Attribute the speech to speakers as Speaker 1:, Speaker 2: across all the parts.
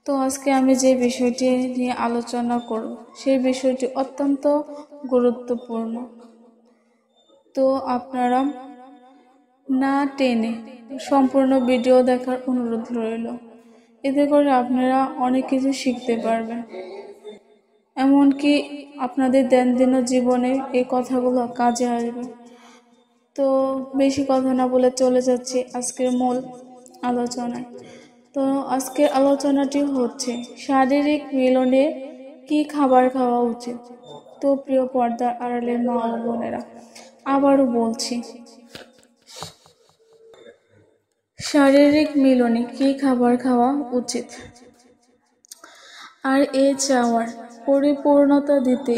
Speaker 1: তো আজকে আমি যে বিষয়টি নিয়ে আলোচনা করব সেই বিষয়টি অত্যন্ত গুরুত্বপূর্ণ। তো আপনারা না টেনে সম্পূর্ণ ভিডিও দেখার অনুরোধ রইল। এতে করে আপনারা অনেক কিছু শিখতে পারবেন, এমনকি আপনাদের দৈনন্দিন জীবনে এই কথাগুলো কাজে আসবে। তো বেশি কথা না বলে চলে যাচ্ছি আজকের মূল আলোচনায়। তো আজকের আলোচনাটি হচ্ছে শারীরিক মিলনে কি খাবার খাওয়া উচিত। তো প্রিয় পর্দার আড়ালের মা ও বোনেরা, আবারও বলছি, শারীরিক মিলনে কি খাবার খাওয়া উচিত। আর এই চাওয়ার পরিপূর্ণতা দিতে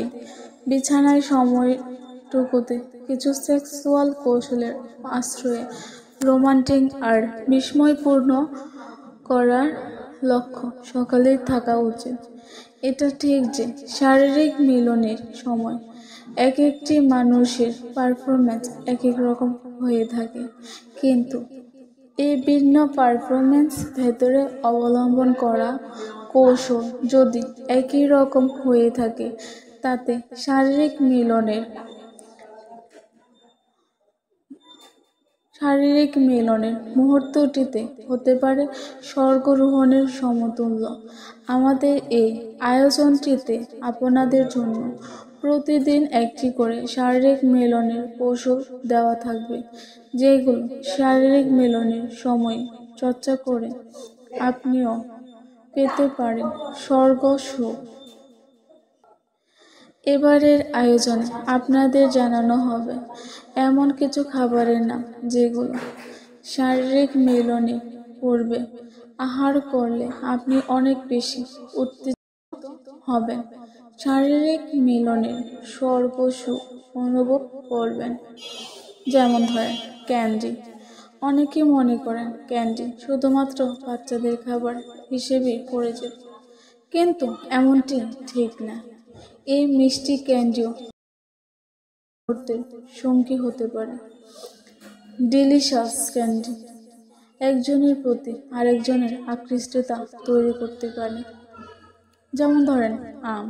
Speaker 1: বিছানায় সময়টুকুতে কিছু সেক্সুয়াল কৌশলের আশ্রয়ে রোমান্টিক আর বিস্ময়পূর্ণ করার লক্ষ্য সকালেই থাকা উচিত। এটা ঠিক যে শারীরিক মিলনের সময় এক একটি মানুষের পারফরমেন্স এক এক রকম হয়ে থাকে, কিন্তু এই ভিন্ন পারফরমেন্স ভেতরে অবলম্বন করা কৌশল যদি একই রকম হয়ে থাকে, তাতে শারীরিক মিলনের মুহূর্তটিতে হতে পারে স্বর্গরোহণের সমতুল্য। আমাদের এই আয়োজনটিতে আপনাদের জন্য প্রতিদিন একটি করে শারীরিক মিলনের কৌশল দেওয়া থাকবে, যেগুলো শারীরিক মিলনের সময় চর্চা করে আপনিও পেতে পারেন স্বর্গ সুখ। এবারের আয়োজনে আপনাদের জানানো হবে এমন কিছু খাবারের নাম যেগুলো শারীরিক মিলনে পূর্বে আহার করলে আপনি অনেক বেশি উত্তেজিত হবেন, শারীরিক মিলনের স্বর্গ সুখ অনুভব করবেন। যেমন ধরেন ক্যান্ডি। অনেকে মনে করেন ক্যান্ডি শুধুমাত্র বাচ্চাদের খাবার হিসেবেই পরিচিত, কিন্তু এমনটি ঠিক না। এই মিষ্টি ক্যান্ডিও মুহূর্তের সঙ্গী হতে পারে। ডিলিশাস ক্যান্ডি একজনের প্রতি আরেকজনের আকৃষ্টতা তৈরি করতে পারে। যেমন ধরেন আম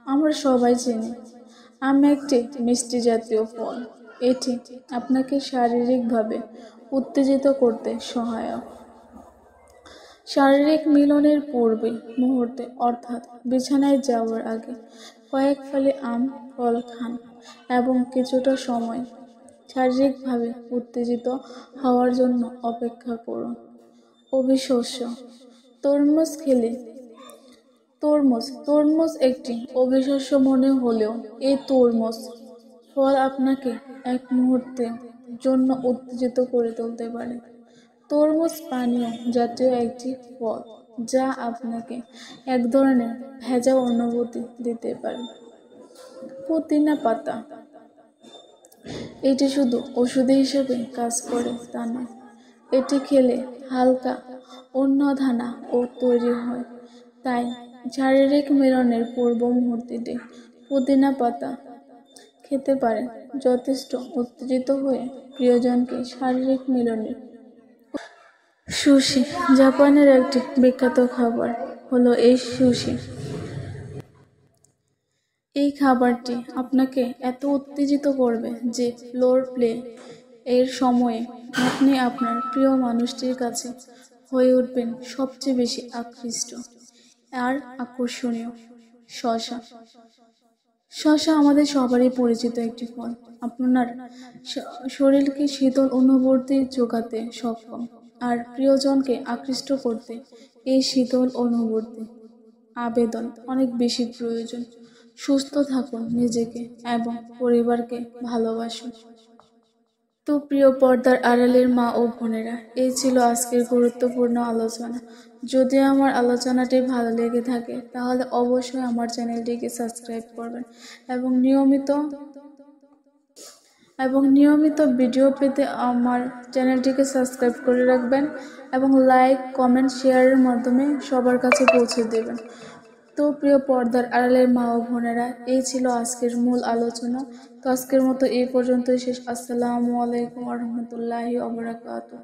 Speaker 1: আমরা সবাই চিনি। আম একটি মিষ্টি জাতীয় ফল। এটি আপনাকে শারীরিকভাবে উত্তেজিত করতে সহায়ক। শারীরিক মিলনের পূর্বে মুহূর্তে অর্থাৎ বিছানায় যাওয়ার আগে কয়েক ফালি আম ফল খান এবং কিছুটা সময় শারীরিকভাবে উত্তেজিত হওয়ার জন্য অপেক্ষা করুন। অবিশস্য তরমুজ খেলে তরমুজ একটি অবিশস্য মনে হলেও এই তরমুজ ফল আপনাকে এক মুহূর্তের জন্য উত্তেজিত করে তুলতে পারে। তরমুজ পানীয় জাতীয় একটি ফল যা আপনাকে এক ধরনের ভেজা অনুভূতি দিতে পারে। পুদিনা পাতা এটি শুধু ওষুধ হিসেবে কাজ করে তা নয়, এটি খেলে হালকা উন্মাদনা ও তৈরি হয়। তাই শারীরিক মিলনের পূর্ব মুহূর্তে পুদিনা পাতা খেতে পারেন, যথেষ্ট উত্তেজিত হয়ে প্রিয়জনকে শারীরিক মিলনের। সুশি জাপানের একটি বিখ্যাত খাবার হলো এই সুশি। এই খাবারটি আপনাকে এত উত্তেজিত করবে যে ফ্লোর প্লে এর সময়ে আপনি আপনার প্রিয় মানুষটির কাছে হয়ে উঠবেন সবচেয়ে বেশি আকৃষ্ট আর আকর্ষণীয়। শসা আমাদের সবারই পরিচিত একটি ফল। আপনার শরীরকে শীতল অনুভূতি যোগাতে সক্ষম, আর প্রিয়জনকে আকৃষ্ট করতে এই শীতল অনুভূতি আবেদন অনেক বেশি প্রয়োজন। সুস্থ থাকুন, নিজেকে এবং পরিবারকে ভালোবাসুন। তো প্রিয় পর্দার আড়ালের মা ও বোনেরা, এই ছিল আজকের গুরুত্বপূর্ণ আলোচনা। যদি আমার আলোচনাটি ভালো লেগে থাকে তাহলে অবশ্যই আমার চ্যানেলটিকে সাবস্ক্রাইব করবেন এবং নিয়মিত ভিডিও পেতে আমার চ্যানেলটিকে সাবস্ক্রাইব করে রাখবেন এবং লাইক, কমেন্ট, শেয়ারের মাধ্যমে সবার কাছে পৌঁছে দেবেন। তো প্রিয় পর্দার আড়ালের মা ও বোনেরা, এই ছিল আজকের মূল আলোচনা। তো আজকের মতো এই পর্যন্তই শেষ। আসসালামু আলাইকুম ওয়া রাহমাতুল্লাহি ওয়া বারাকাতুহু।